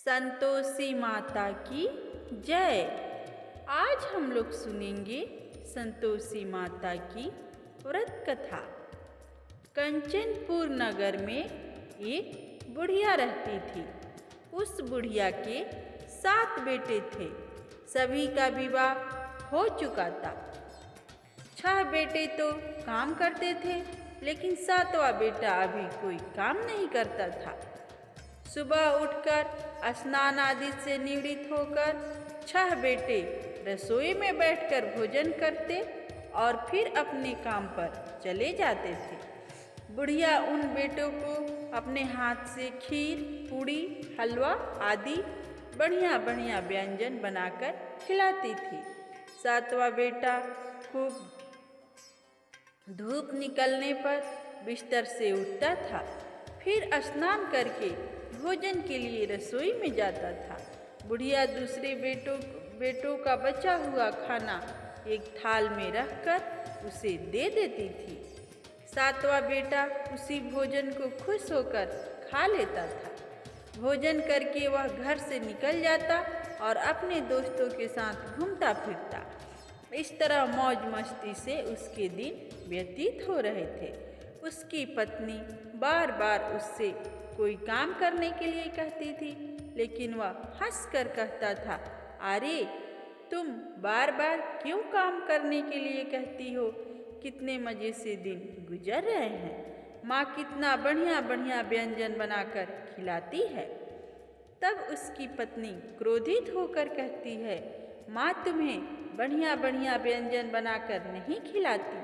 संतोषी माता की जय। आज हम लोग सुनेंगे संतोषी माता की व्रत कथा। कंचनपुर नगर में एक बुढ़िया रहती थी। उस बुढ़िया के 7 बेटे थे। सभी का विवाह हो चुका था। 6 बेटे तो काम करते थे, लेकिन 7वां बेटा अभी कोई काम नहीं करता था। सुबह उठकर स्नान आदि से निवृत्त होकर 6 बेटे रसोई में बैठकर भोजन करते और फिर अपने काम पर चले जाते थे। बुढ़िया उन बेटों को अपने हाथ से खीर, पूड़ी, हलवा आदि बढ़िया बढ़िया व्यंजन बनाकर खिलाती थी। 7वां बेटा खूब धूप निकलने पर बिस्तर से उठता था, फिर स्नान करके भोजन के लिए रसोई में जाता था। बुढ़िया दूसरे बेटों का बचा हुआ खाना एक थाल में रखकर उसे दे देती थी। 7वां बेटा उसी भोजन को खुश होकर खा लेता था। भोजन करके वह घर से निकल जाता और अपने दोस्तों के साथ घूमता फिरता। इस तरह मौज मस्ती से उसके दिन व्यतीत हो रहे थे। उसकी पत्नी बार बार उससे कोई काम करने के लिए कहती थी, लेकिन वह हंसकर कहता था, अरे तुम बार बार क्यों काम करने के लिए कहती हो? कितने मज़े से दिन गुजर रहे हैं। माँ कितना बढ़िया बढ़िया व्यंजन बनाकर खिलाती है। तब उसकी पत्नी क्रोधित होकर कहती है, माँ तुम्हें बढ़िया बढ़िया व्यंजन बनाकर नहीं खिलाती,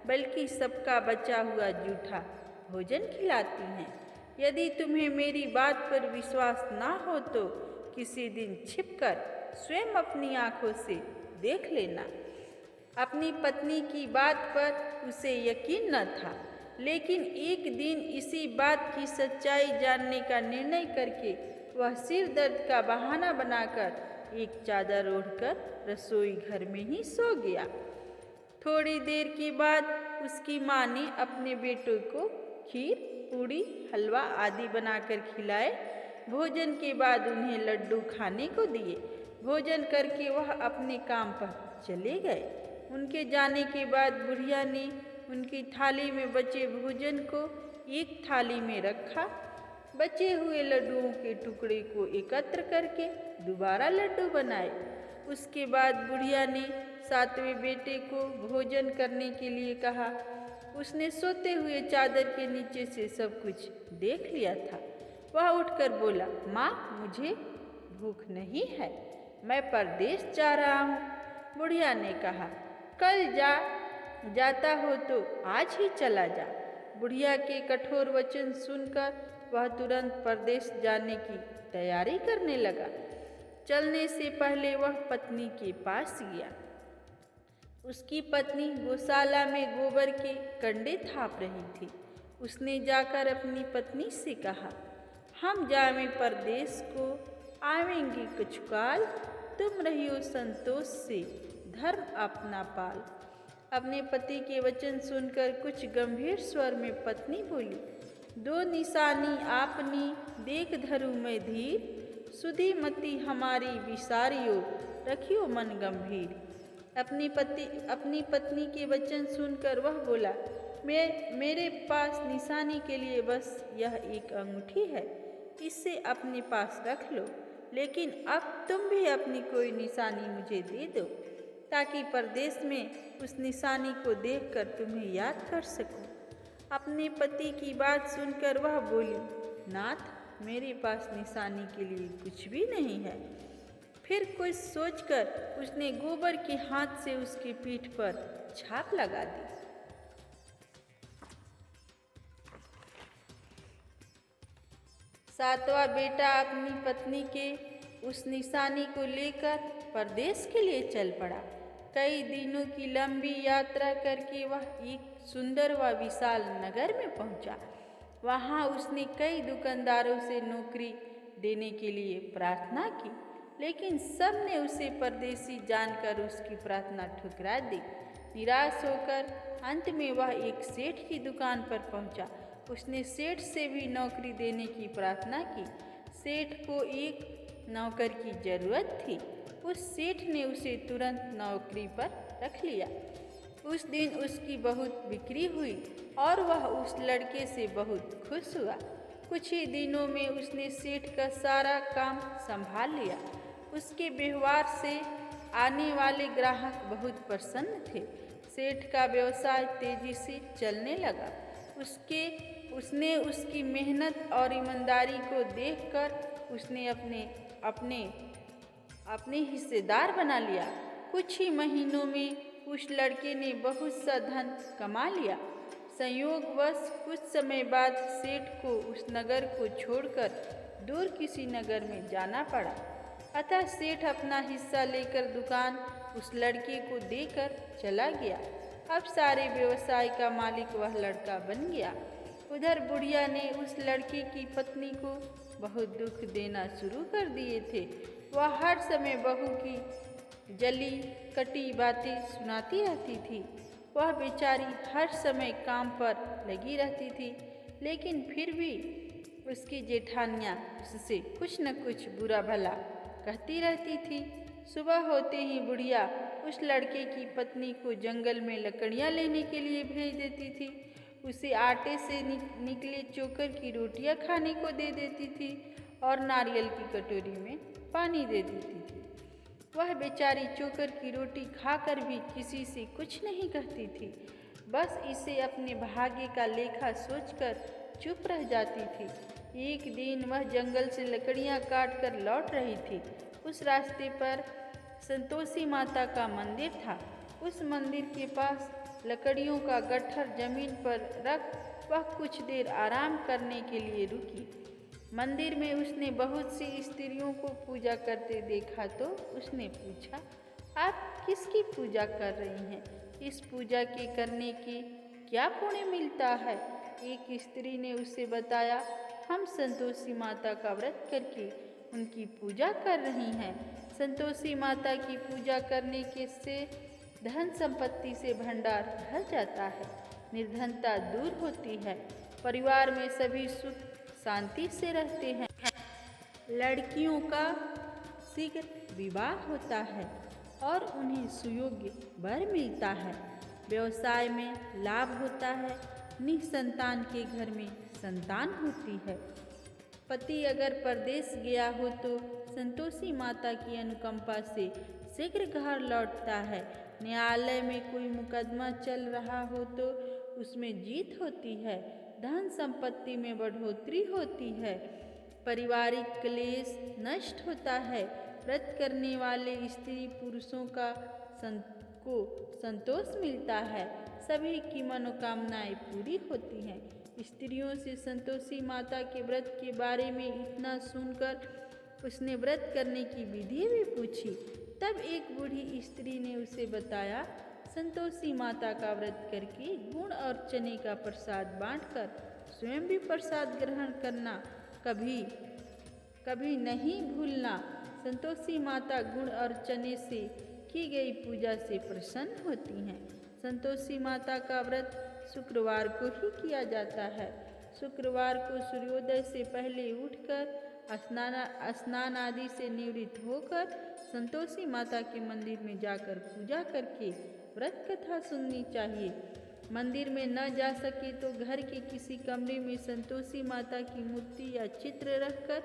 बल्कि सबका बचा हुआ जूठा भोजन खिलाती हैं। यदि तुम्हें मेरी बात पर विश्वास ना हो तो किसी दिन छिपकर स्वयं अपनी आँखों से देख लेना। अपनी पत्नी की बात पर उसे यकीन न था, लेकिन एक दिन इसी बात की सच्चाई जानने का निर्णय करके वह सिर दर्द का बहाना बनाकर एक चादर ओढ़कर रसोई घर में ही सो गया। थोड़ी देर के बाद उसकी माँ ने अपने बेटों को खीर, पूड़ी, हलवा आदि बनाकर खिलाए। भोजन के बाद उन्हें लड्डू खाने को दिए। भोजन करके वह अपने काम पर चले गए। उनके जाने के बाद बुढ़िया ने उनकी थाली में बचे भोजन को एक थाली में रखा। बचे हुए लड्डुओं के टुकड़े को एकत्र करके दोबारा लड्डू बनाए। उसके बाद बुढ़िया ने 7वें बेटे को भोजन करने के लिए कहा। उसने सोते हुए चादर के नीचे से सब कुछ देख लिया था। वह उठकर बोला, माँ मुझे भूख नहीं है, मैं परदेश जा रहा हूँ। बुढ़िया ने कहा, कल जाता हो तो आज ही चला जा। बुढ़िया के कठोर वचन सुनकर वह तुरंत परदेश जाने की तैयारी करने लगा। चलने से पहले वह पत्नी के पास गया। उसकी पत्नी गौशाला में गोबर के कंडे थाप रही थी। उसने जाकर अपनी पत्नी से कहा, हम जावें परदेश को आवेंगे कछुकाल, तुम रहियो संतोष से धर्म अपना पाल। अपने पति के वचन सुनकर कुछ गंभीर स्वर में पत्नी बोली, 2 निशानी आपनी देख धरू मैं धीर, सुधी मति हमारी विसारियो रखियो मन गंभीर। अपनी पत्नी के वचन सुनकर वह बोला, मेरे पास निशानी के लिए बस यह एक अंगूठी है, इसे अपने पास रख लो, लेकिन अब तुम भी अपनी कोई निशानी मुझे दे दो, ताकि परदेश में उस निशानी को देखकर तुम्हें याद कर सकूं। अपने पति की बात सुनकर वह बोली, नाथ मेरे पास निशानी के लिए कुछ भी नहीं है। फिर कुछ सोचकर उसने गोबर के हाथ से उसकी पीठ पर छाप लगा दी। सातवां बेटा अपनी पत्नी के उस निशानी को लेकर परदेश के लिए चल पड़ा। कई दिनों की लंबी यात्रा करके वह एक सुंदर व विशाल नगर में पहुंचा। वहां उसने कई दुकानदारों से नौकरी देने के लिए प्रार्थना की, लेकिन सब ने उसे परदेसी जानकर उसकी प्रार्थना ठुकरा दी। निराश होकर अंत में वह एक सेठ की दुकान पर पहुंचा। उसने सेठ से भी नौकरी देने की प्रार्थना की। सेठ को एक नौकर की जरूरत थी। उस सेठ ने उसे तुरंत नौकरी पर रख लिया। उस दिन उसकी बहुत बिक्री हुई और वह उस लड़के से बहुत खुश हुआ। कुछ ही दिनों में उसने सेठ का सारा काम संभाल लिया। उसके व्यवहार से आने वाले ग्राहक बहुत प्रसन्न थे। सेठ का व्यवसाय तेजी से चलने लगा। उसने उसकी मेहनत और ईमानदारी को देखकर उसने अपने हिस्सेदार बना लिया। कुछ ही महीनों में उस लड़के ने बहुत सा धन कमा लिया। संयोगवश कुछ समय बाद सेठ को उस नगर को छोड़कर दूर किसी नगर में जाना पड़ा। अतः सेठ अपना हिस्सा लेकर दुकान उस लड़के को देकर चला गया। अब सारे व्यवसाय का मालिक वह लड़का बन गया। उधर बुढ़िया ने उस लड़के की पत्नी को बहुत दुख देना शुरू कर दिए थे। वह हर समय बहू की जली कटी बातें सुनाती रहती थी। वह बेचारी हर समय काम पर लगी रहती थी, लेकिन फिर भी उसकी जेठानियाँ उससे कुछ न कुछ बुरा भला कहती रहती थी। सुबह होते ही बुढ़िया उस लड़के की पत्नी को जंगल में लकड़ियाँ लेने के लिए भेज देती थी। उसे आटे से निकले चोकर की रोटियां खाने को दे देती थी और नारियल की कटोरी में पानी दे देती थी। वह बेचारी चोकर की रोटी खाकर भी किसी से कुछ नहीं कहती थी, बस इसे अपने भाग्य का लेखा सोचकर चुप रह जाती थी। एक दिन वह जंगल से लकड़ियां काट कर लौट रही थी। उस रास्ते पर संतोषी माता का मंदिर था। उस मंदिर के पास लकड़ियों का गट्ठर जमीन पर रख वह कुछ देर आराम करने के लिए रुकी। मंदिर में उसने बहुत सी स्त्रियों को पूजा करते देखा तो उसने पूछा, आप किसकी पूजा कर रही हैं? इस पूजा के करने की क्या पुण्य मिलता है? एक स्त्री ने उसे बताया, हम संतोषी माता का व्रत करके उनकी पूजा कर रही हैं। संतोषी माता की पूजा करने के से धन संपत्ति से भंडार भर जाता है, निर्धनता दूर होती है, परिवार में सभी सुख शांति से रहते हैं, लड़कियों का शीघ्र विवाह होता है और उन्हें सुयोग्य वर मिलता है, व्यवसाय में लाभ होता है, निसंतान के घर में संतान होती है। पति अगर परदेश गया हो तो संतोषी माता की अनुकंपा से शीघ्र घर लौटता है। न्यायालय में कोई मुकदमा चल रहा हो तो उसमें जीत होती है, धन संपत्ति में बढ़ोतरी होती है, पारिवारिक क्लेश नष्ट होता है, व्रत करने वाले स्त्री पुरुषों को संतोष मिलता है, सभी की मनोकामनाएं पूरी होती हैं। स्त्रियों से संतोषी माता के व्रत के बारे में इतना सुनकर उसने व्रत करने की विधि भी पूछी। तब एक बूढ़ी स्त्री ने उसे बताया, संतोषी माता का व्रत करके गुड़ और चने का प्रसाद बांटकर स्वयं भी प्रसाद ग्रहण करना, कभी नहीं भूलना। संतोषी माता गुड़ और चने से की गई पूजा से प्रसन्न होती हैं। संतोषी माता का व्रत शुक्रवार को ही किया जाता है। शुक्रवार को सूर्योदय से पहले उठकर स्नान आदि से निवृत्त होकर संतोषी माता के मंदिर में जाकर पूजा करके व्रत कथा सुननी चाहिए। मंदिर में न जा सके तो घर के किसी कमरे में संतोषी माता की मूर्ति या चित्र रखकर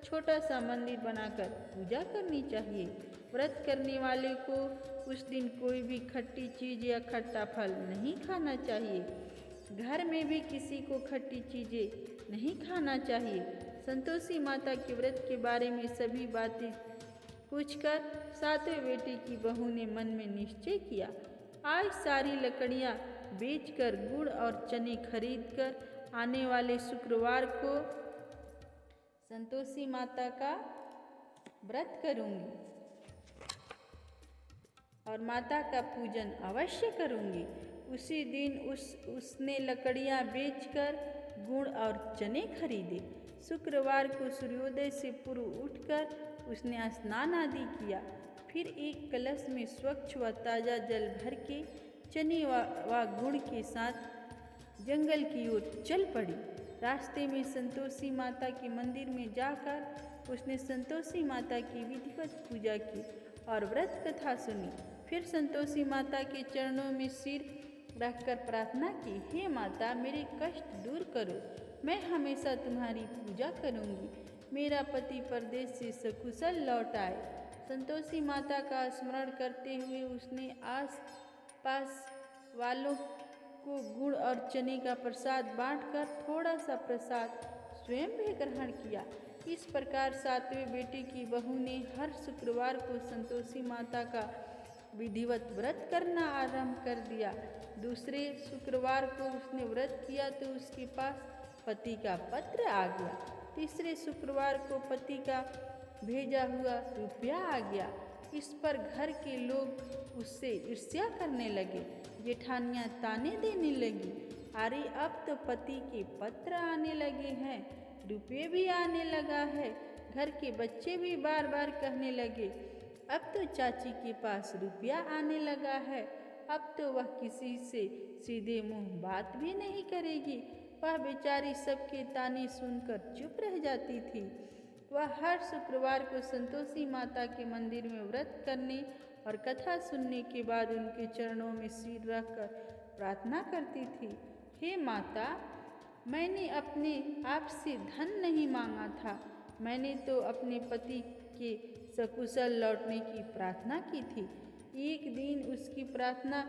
छोटा सा मंदिर बनाकर पूजा करनी चाहिए। व्रत करने वाले को उस दिन कोई भी खट्टी चीज़ या खट्टा फल नहीं खाना चाहिए। घर में भी किसी को खट्टी चीज़ें नहीं खाना चाहिए। संतोषी माता के व्रत के बारे में सभी बातें पूछकर सातवें बेटे की बहू ने मन में निश्चय किया, आज सारी लकड़ियाँ बेचकर गुड़ और चने खरीदकर आने वाले शुक्रवार को संतोषी माता का व्रत करूँगी और माता का पूजन अवश्य करूँगी। उसी दिन उसने लकड़ियाँ बेचकर गुड़ और चने खरीदे। शुक्रवार को सूर्योदय से पूर्व उठकर उसने स्नान आदि किया। फिर एक कलश में स्वच्छ व ताज़ा जल भर के चने व गुड़ के साथ जंगल की ओर चल पड़ी। रास्ते में संतोषी माता के मंदिर में जाकर उसने संतोषी माता की विधिवत पूजा की और व्रत कथा सुनी। फिर संतोषी माता के चरणों में सिर रखकर प्रार्थना की, हे माता, मेरे कष्ट दूर करो, मैं हमेशा तुम्हारी पूजा करूंगी। मेरा पति परदेश से सकुशल लौट आए। संतोषी माता का स्मरण करते हुए उसने आस पास वालों को गुड़ और चने का प्रसाद बांटकर थोड़ा सा प्रसाद स्वयं भी ग्रहण किया। इस प्रकार सातवें बेटे की बहू ने हर शुक्रवार को संतोषी माता का विधिवत व्रत करना आरंभ कर दिया। दूसरे शुक्रवार को उसने व्रत किया तो उसके पास पति का पत्र आ गया। तीसरे शुक्रवार को पति का भेजा हुआ रुपया आ गया। इस पर घर के लोग उससे ईर्ष्या करने लगे। जेठानियाँ ताने देने लगी, अरे अब तो पति के पत्र आने लगे हैं, रुपये भी आने लगा है। घर के बच्चे भी बार बार कहने लगे, अब तो चाची के पास रुपया आने लगा है, अब तो वह किसी से सीधे मुंह बात भी नहीं करेगी। वह बेचारी सबके ताने सुनकर चुप रह जाती थी। वह हर शुक्रवार को संतोषी माता के मंदिर में व्रत करने और कथा सुनने के बाद उनके चरणों में सिर रखकर प्रार्थना करती थी, हे माता, मैंने अपने आप से धन नहीं मांगा था, मैंने तो अपने पति के सकुशल लौटने की प्रार्थना की थी। एक दिन उसकी प्रार्थना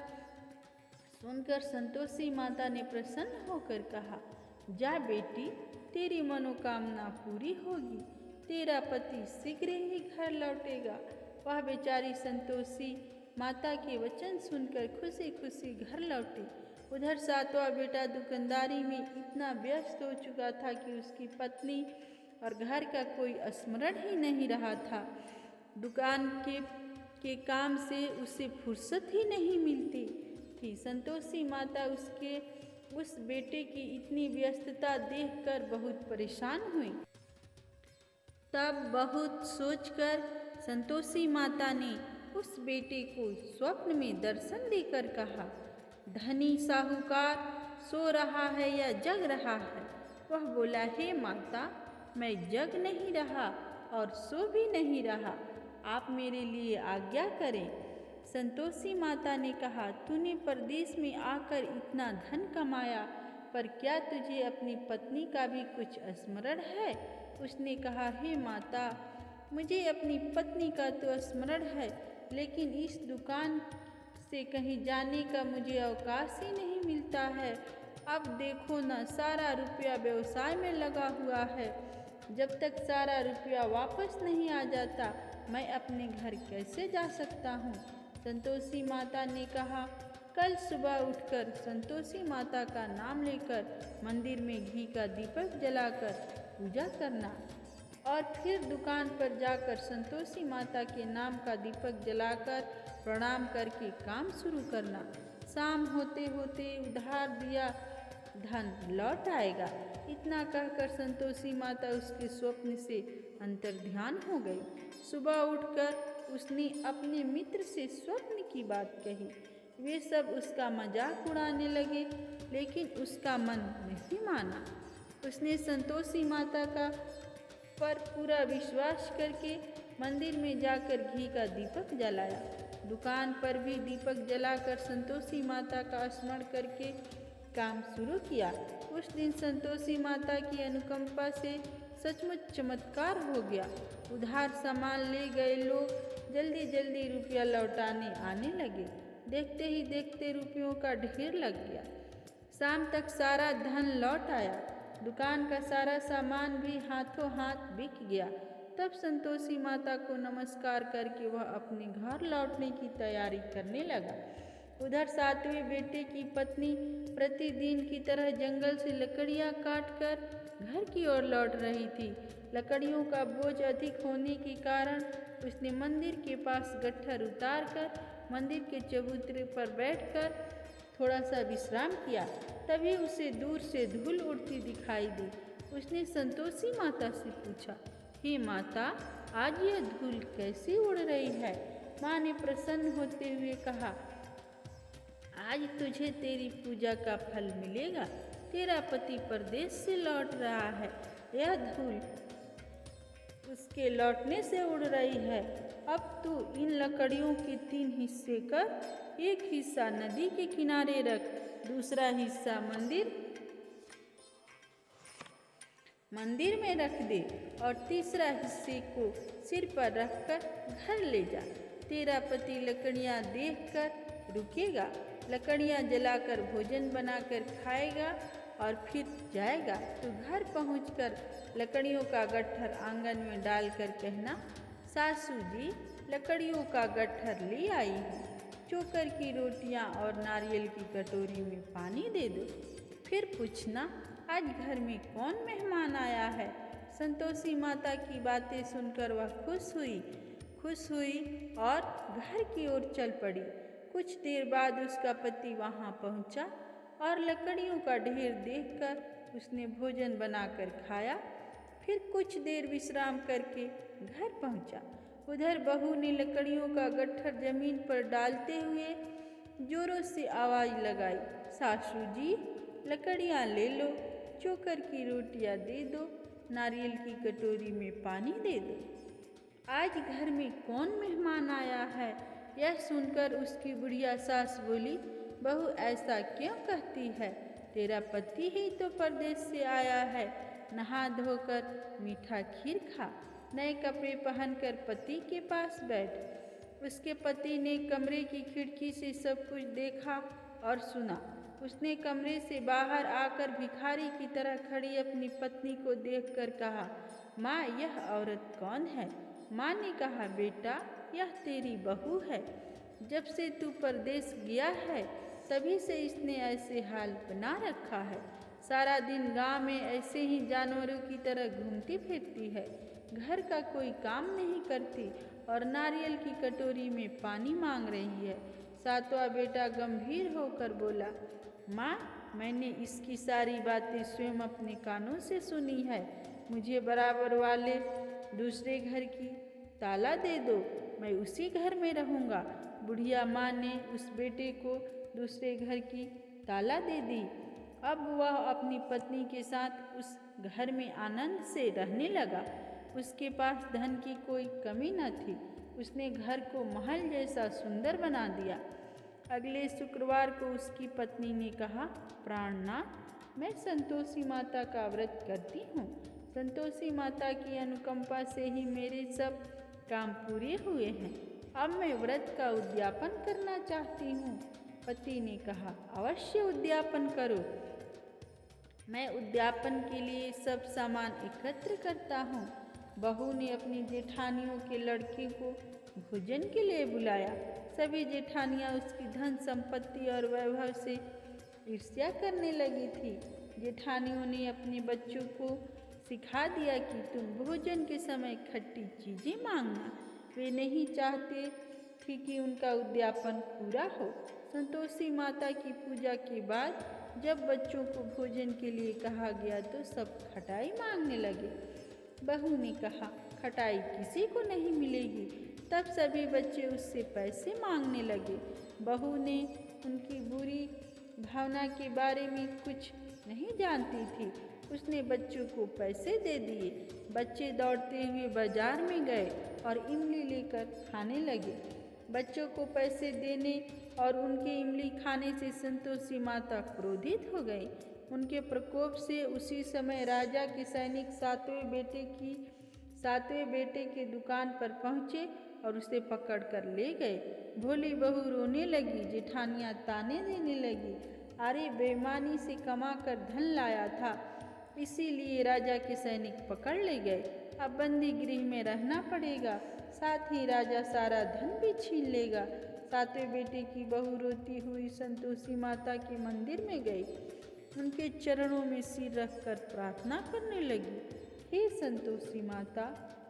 सुनकर संतोषी माता ने प्रसन्न होकर कहा, जा बेटी, तेरी मनोकामना पूरी होगी, तेरा पति शीघ्र ही घर लौटेगा। वह बेचारी संतोषी माता के वचन सुनकर खुशी खुशी घर लौटी। उधर सातवां बेटा दुकानदारी में इतना व्यस्त हो चुका था कि उसकी पत्नी और घर का कोई स्मरण ही नहीं रहा था। दुकान के काम से उसे फुर्सत ही नहीं मिलती थी। संतोषी माता उस बेटे की इतनी व्यस्तता देखकर बहुत परेशान हुई। तब बहुत सोचकर संतोषी माता ने उस बेटे को स्वप्न में दर्शन देकर कहा, धनी साहूकार सो रहा है या जग रहा है? वह बोला, हे माता, मैं जग नहीं रहा और सो भी नहीं रहा, आप मेरे लिए आज्ञा करें। संतोषी माता ने कहा, तूने परदेश में आकर इतना धन कमाया, पर क्या तुझे अपनी पत्नी का भी कुछ स्मरण है? उसने कहा, हे माता, मुझे अपनी पत्नी का तो स्मरण है, लेकिन इस दुकान से कहीं जाने का मुझे अवकाश ही नहीं मिलता है। अब देखो ना, सारा रुपया व्यवसाय में लगा हुआ है। जब तक सारा रुपया वापस नहीं आ जाता, मैं अपने घर कैसे जा सकता हूँ? संतोषी माता ने कहा, कल सुबह उठकर संतोषी माता का नाम लेकर मंदिर में घी का दीपक जलाकर पूजा करना और फिर दुकान पर जाकर संतोषी माता के नाम का दीपक जलाकर प्रणाम करके काम शुरू करना। शाम होते होते उधार दिया धन लौट आएगा। इतना कहकर संतोषी माता उसके स्वप्न से अंतर्ध्यान हो गई। सुबह उठकर उसने अपने मित्र से स्वप्न की बात कही। वे सब उसका मजाक उड़ाने लगे, लेकिन उसका मन नहीं माना। उसने संतोषी माता का पर पूरा विश्वास करके मंदिर में जाकर घी का दीपक जलाया। दुकान पर भी दीपक जलाकर संतोषी माता का स्मरण करके काम शुरू किया। उस दिन संतोषी माता की अनुकंपा से सचमुच चमत्कार हो गया। उधार सामान ले गए लोग जल्दी जल्दी रुपया लौटाने आने लगे। देखते ही देखते रुपयों का ढेर लग गया। शाम तक सारा धन लौट आया। दुकान का सारा सामान भी हाथों हाथ बिक गया। तब संतोषी माता को नमस्कार करके वह अपने घर लौटने की तैयारी करने लगा। उधर सातवें बेटे की पत्नी प्रतिदिन की तरह जंगल से लकड़ियां काटकर घर की ओर लौट रही थी। लकड़ियों का बोझ अधिक होने के कारण उसने मंदिर के पास गट्ठर उतारकर मंदिर के चबूतरे पर बैठकर थोड़ा सा विश्राम किया। तभी उसे दूर से धूल उड़ती दिखाई दी। उसने संतोषी माता से पूछा, हे माता, आज यह धूल कैसे उड़ रही है? माँ ने प्रसन्न होते हुए कहा, आज तुझे तेरी पूजा का फल मिलेगा। तेरा पति परदेश से लौट रहा है, यह धूल उसके लौटने से उड़ रही है। अब तू इन लकड़ियों के 3 हिस्से कर, एक हिस्सा नदी के किनारे रख, दूसरा हिस्सा मंदिर में रख दे और तीसरा हिस्से को सिर पर रखकर घर ले जा। तेरा पति लकड़ियाँ देखकर रुकेगा, लकड़ियाँ जलाकर भोजन बनाकर खाएगा और फिर जाएगा। तो घर पहुंचकर लकड़ियों का गट्ठर आंगन में डालकर कहना, सासू जी लकड़ियों का गट्ठर ले आई हूँ, चोकर की रोटियाँ और नारियल की कटोरी में पानी दे दो। फिर पूछना, आज घर में कौन मेहमान आया है। संतोषी माता की बातें सुनकर वह खुश हुई और घर की ओर चल पड़ी। कुछ देर बाद उसका पति वहाँ पहुँचा और लकड़ियों का ढेर देखकर उसने भोजन बनाकर खाया। फिर कुछ देर विश्राम करके घर पहुँचा। उधर बहू ने लकड़ियों का गट्ठर जमीन पर डालते हुए जोरों से आवाज़ लगाई, सासू जी लकड़ियाँ ले लो, चोकर की रोटियाँ दे दो, नारियल की कटोरी में पानी दे दो। आज घर में कौन मेहमान आया है। यह सुनकर उसकी बुढ़िया सास बोली, बहू ऐसा क्यों कहती है, तेरा पति ही तो परदेश से आया है। नहा धोकर मीठा खीर खा, नए कपड़े पहनकर पति के पास बैठ। उसके पति ने कमरे की खिड़की से सब कुछ देखा और सुना। उसने कमरे से बाहर आकर भिखारी की तरह खड़ी अपनी पत्नी को देखकर कहा, माँ यह औरत कौन है। माँ ने कहा, बेटा यह तेरी बहू है। जब से तू परदेश गया है तभी से इसने ऐसे हाल बना रखा है। सारा दिन गांव में ऐसे ही जानवरों की तरह घूमती फिरती है, घर का कोई काम नहीं करती और नारियल की कटोरी में पानी मांग रही है। सातवां बेटा गंभीर होकर बोला, माँ मैंने इसकी सारी बातें स्वयं अपने कानों से सुनी है। मुझे बराबर वाले दूसरे घर की ताला दे दो, मैं उसी घर में रहूँगा। बुढ़िया माँ ने उस बेटे को दूसरे घर की ताला दे दी। अब वह अपनी पत्नी के साथ उस घर में आनंद से रहने लगा। उसके पास धन की कोई कमी न थी। उसने घर को महल जैसा सुंदर बना दिया। अगले शुक्रवार को उसकी पत्नी ने कहा, प्राणनाथ मैं संतोषी माता का व्रत करती हूँ। संतोषी माता की अनुकंपा से ही मेरे सब काम पूरे हुए हैं। अब मैं व्रत का उद्यापन करना चाहती हूँ। पति ने कहा, अवश्य उद्यापन करो। मैं उद्यापन के लिए सब सामान एकत्र करता हूँ। बहू ने अपनी जेठानियों के लड़के को भोजन के लिए बुलाया। सभी जेठानियाँ उसकी धन संपत्ति और वैभव से ईर्ष्या करने लगी थी। जेठानियों ने अपने बच्चों को सिखा दिया कि तुम भोजन के समय खट्टी चीज़ें मांगना। वे नहीं चाहते थी कि उनका उद्यापन पूरा हो। संतोषी माता की पूजा के बाद जब बच्चों को भोजन के लिए कहा गया तो सब खटाई मांगने लगे। बहू ने कहा, खटाई किसी को नहीं मिलेगी। तब सभी बच्चे उससे पैसे मांगने लगे। बहू ने उनकी बुरी भावना के बारे में कुछ नहीं जानती थी। उसने बच्चों को पैसे दे दिए। बच्चे दौड़ते हुए बाजार में गए और इमली लेकर खाने लगे। बच्चों को पैसे देने और उनके इमली खाने से संतोषी माता क्रोधित हो गई। उनके प्रकोप से उसी समय राजा के सैनिक सातवें बेटे के दुकान पर पहुँचे और उसे पकड़कर ले गए। भोली बहू रोने लगी। जेठानियाँ ताने देने लगी, अरे बेईमानी से कमा कर धन लाया था, इसीलिए राजा के सैनिक पकड़ ले गए। अब बंदी गृह में रहना पड़ेगा, साथ ही राजा सारा धन भी छीन लेगा। सातवें बेटे की बहू रोती हुई संतोषी माता के मंदिर में गई। उनके चरणों में सिर रखकर प्रार्थना करने लगी, हे संतोषी माता,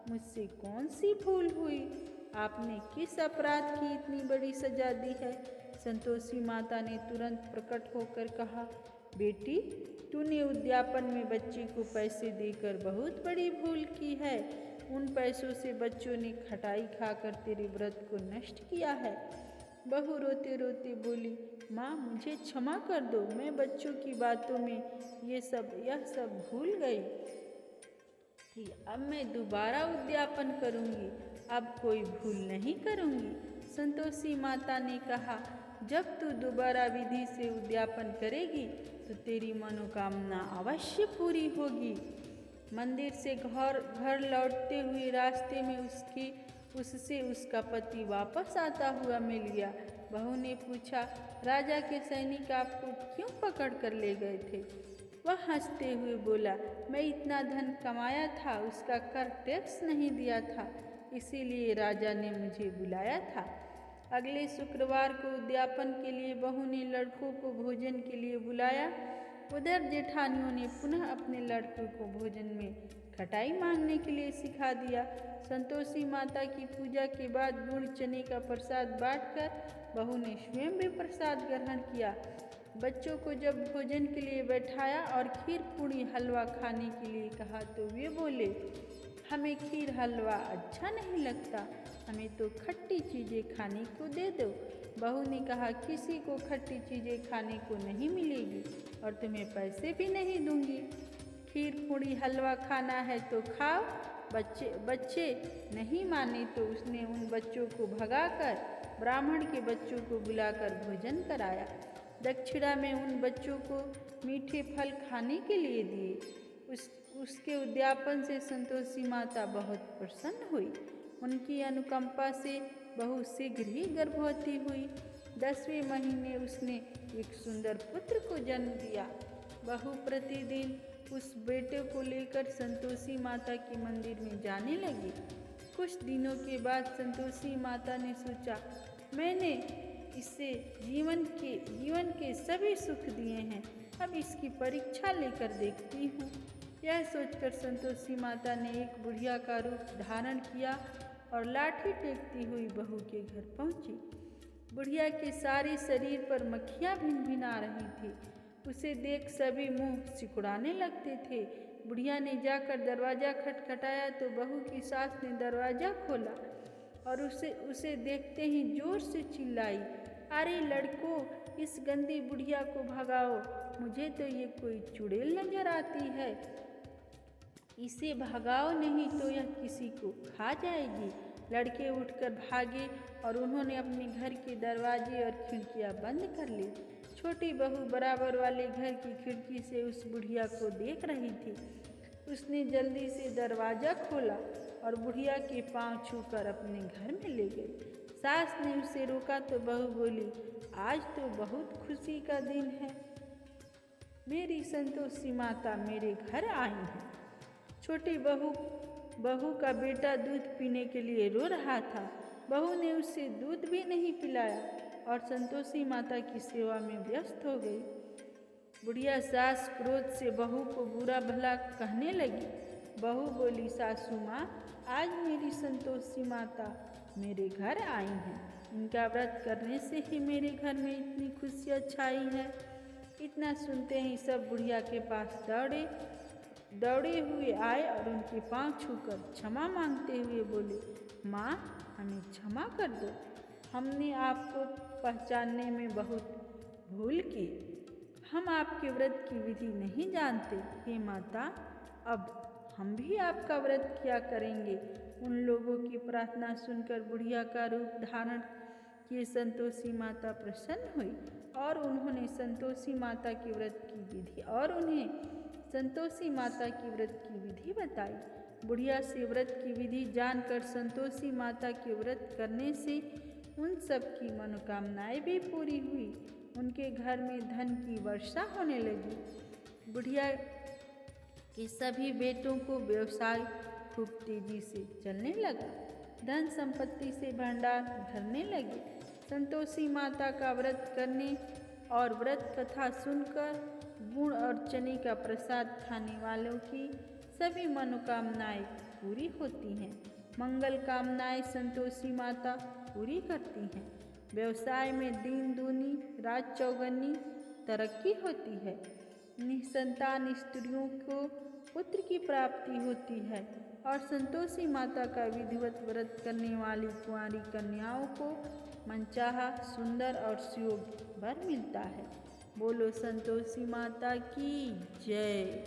मुझसे कौन सी भूल हुई? आपने किस अपराध की इतनी बड़ी सजा दी है? संतोषी माता ने तुरंत प्रकट होकर कहा, बेटी, तूने उद्यापन में बच्चे को पैसे देकर बहुत बड़ी भूल की है। उन पैसों से बच्चों ने खटाई खाकर तेरे व्रत को नष्ट किया है। बहू रोते रोते बोली, माँ मुझे क्षमा कर दो, मैं बच्चों की बातों में यह सब भूल गई थी। अब मैं दोबारा उद्यापन करूँगी, अब कोई भूल नहीं करूँगी। संतोषी माता ने कहा, जब तू दोबारा विधि से उद्यापन करेगी तो तेरी मनोकामना अवश्य पूरी होगी। मंदिर से घर लौटते हुए रास्ते में उससे उसका पति वापस आता हुआ मिल गया। बहू ने पूछा, राजा के सैनिक आपको क्यों पकड़ कर ले गए थे? वह हंसते हुए बोला, मैं इतना धन कमाया था, उसका कर टैक्स नहीं दिया था, इसीलिए राजा ने मुझे बुलाया था। अगले शुक्रवार को उद्यापन के लिए बहू ने लड़कों को भोजन के लिए बुलाया। उधर जेठानियों ने पुनः अपने लड़कों को भोजन में खटाई मांगने के लिए सिखा दिया। संतोषी माता की पूजा के बाद गुड़ चने का प्रसाद बांटकर बहू ने स्वयं भी प्रसाद ग्रहण किया। बच्चों को जब भोजन के लिए बैठाया और खीर पूड़ी हलवा खाने के लिए कहा तो वे बोले, हमें खीर हलवा अच्छा नहीं लगता, हमें तो खट्टी चीज़ें खाने को दे दो। बहू ने कहा, किसी को खट्टी चीज़ें खाने को नहीं मिलेगी और तुम्हें पैसे भी नहीं दूंगी। खीर पूड़ी हलवा खाना है तो खाओ। बच्चे नहीं माने तो उसने उन बच्चों को भगाकर ब्राह्मण के बच्चों को बुलाकर भोजन कराया। दक्षिणा में उन बच्चों को मीठे फल खाने के लिए दिए। उसके उद्यापन से संतोषी माता बहुत प्रसन्न हुई। उनकी अनुकंपा से बहू शीघ्र ही गर्भवती हुई। 10वें महीने उसने एक सुंदर पुत्र को जन्म दिया। बहू प्रतिदिन उस बेटे को लेकर संतोषी माता के मंदिर में जाने लगी। कुछ दिनों के बाद संतोषी माता ने सोचा, मैंने इसे जीवन के सभी सुख दिए हैं, अब इसकी परीक्षा लेकर देखती हूँ। यह सोचकर संतोषी माता ने एक बुढ़िया का रूप धारण किया और लाठी टेकती हुई बहू के घर पहुँची। बुढ़िया के सारे शरीर पर मक्खियाँ भिनभिना रही थी। उसे देख सभी मुंह सिकुड़ाने लगते थे। बुढ़िया ने जाकर दरवाज़ा खटखटाया तो बहू की सास ने दरवाज़ा खोला और उसे देखते ही जोर से चिल्लाई, अरे लड़कों, इस गंदी बुढ़िया को भगाओ, मुझे तो ये कोई चुड़ैल नजर आती है, इसे भगाओ नहीं तो यह किसी को खा जाएगी। लड़के उठकर भागे और उन्होंने अपने घर के दरवाजे और खिड़कियां बंद कर ली। छोटी बहू बराबर वाले घर की खिड़की से उस बुढ़िया को देख रही थी। उसने जल्दी से दरवाज़ा खोला और बुढ़िया के पांव छूकर अपने घर में ले गई। सास ने उसे रोका तो बहू बोली, आज तो बहुत खुशी का दिन है, मेरी संतोषी माता मेरे घर आई है। छोटी बहू का बेटा दूध पीने के लिए रो रहा था। बहू ने उसे दूध भी नहीं पिलाया और संतोषी माता की सेवा में व्यस्त हो गई। बुढ़िया सास क्रोध से बहू को बुरा भला कहने लगी। बहू बोली, सासू माँ, आज मेरी संतोषी माता मेरे घर आई हैं, इनका व्रत करने से ही मेरे घर में इतनी खुशियाँ छाई है। इतना सुनते ही सब बुढ़िया के पास दौड़े हुए आए और उनके पांव छूकर क्षमा मांगते हुए बोले, माँ हमें क्षमा कर दो, हमने आपको पहचानने में बहुत भूल की, हम आपके व्रत की विधि नहीं जानते। हे माता, अब हम भी आपका व्रत किया करेंगे। उन लोगों की प्रार्थना सुनकर बुढ़िया का रूप धारण किए संतोषी माता प्रसन्न हुई और उन्हें संतोषी माता के व्रत की विधि बताई। बुढ़िया से व्रत की विधि जानकर संतोषी माता के व्रत करने से उन सब की मनोकामनाएं भी पूरी हुई। उनके घर में धन की वर्षा होने लगी। बुढ़िया के सभी बेटों को व्यवसाय खूब तेजी से चलने लगा। धन संपत्ति से भंडार भरने लगे। संतोषी माता का व्रत करने और व्रत कथा सुनकर गुड़ और चने का प्रसाद खाने वालों की सभी मनोकामनाएं पूरी होती हैं। मंगल कामनाएं संतोषी माता पूरी करती हैं। व्यवसाय में दिन दूनी रात चौगनी तरक्की होती है। निसंतान स्त्रियों को पुत्र की प्राप्ति होती है और संतोषी माता का विधिवत व्रत करने वाली कुंवारी कन्याओं को मनचाहा, सुंदर और सुयोग्य वर मिलता है। बोलो संतोषी माता की जय।